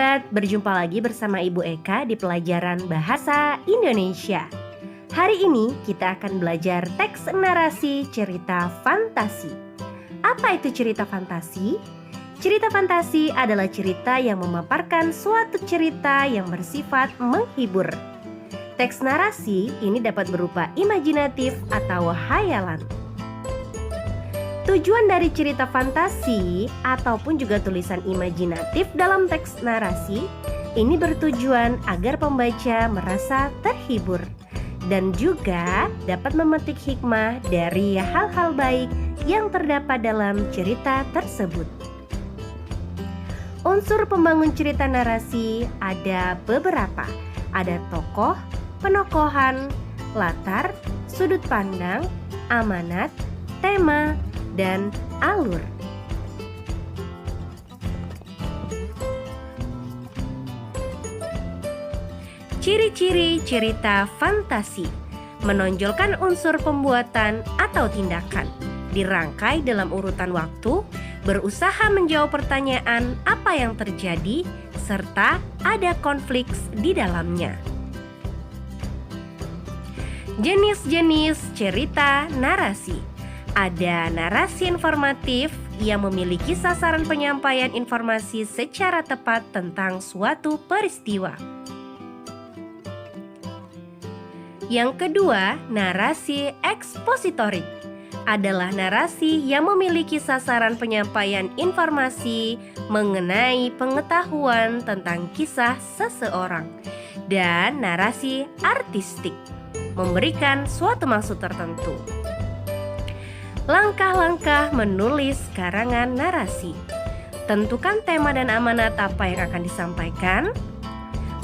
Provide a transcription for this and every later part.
sahabat, berjumpa lagi bersama Ibu Eka di pelajaran Bahasa Indonesia. Hari ini kita akan belajar teks narasi cerita fantasi. Apa itu cerita fantasi? Cerita fantasi adalah cerita yang memaparkan suatu cerita yang bersifat menghibur. Teks narasi ini dapat berupa imajinatif atau hayalan. Tujuan dari cerita fantasi ataupun juga tulisan imajinatif dalam teks narasi ini bertujuan agar pembaca merasa terhibur dan juga dapat memetik hikmah dari hal-hal baik yang terdapat dalam cerita tersebut. Unsur pembangun cerita narasi ada beberapa. Ada tokoh, penokohan, latar, sudut pandang, amanat, tema, dan alur. Ciri-ciri cerita fantasi menonjolkan unsur pembuatan atau tindakan, dirangkai dalam urutan waktu, berusaha menjawab pertanyaan apa yang terjadi, serta ada konflik di dalamnya. Jenis-jenis cerita narasi. Ada narasi informatif yang memiliki sasaran penyampaian informasi secara tepat tentang suatu peristiwa. Yang kedua, narasi ekspositorik adalah narasi yang memiliki sasaran penyampaian informasi mengenai pengetahuan tentang kisah seseorang. Dan narasi artistik memberikan suatu maksud tertentu. Langkah-langkah menulis karangan narasi. Tentukan tema dan amanat apa yang akan disampaikan.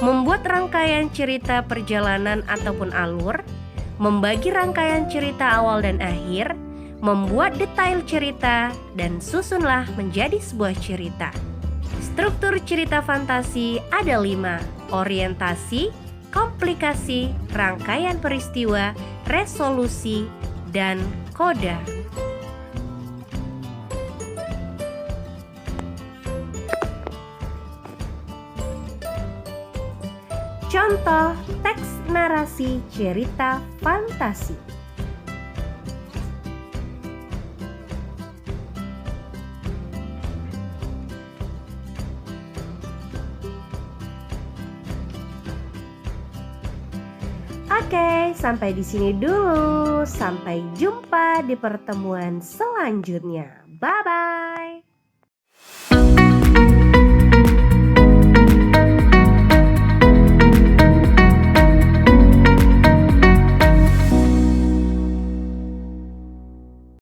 Membuat rangkaian cerita perjalanan ataupun alur. Membagi rangkaian cerita awal dan akhir. Membuat detail cerita dan susunlah menjadi sebuah cerita. Struktur cerita fantasi ada 5. Orientasi, komplikasi, rangkaian peristiwa, resolusi, dan koda. Contoh teks narasi cerita fantasi. Oke, sampai di sini dulu. Sampai jumpa di pertemuan selanjutnya. Bye-bye.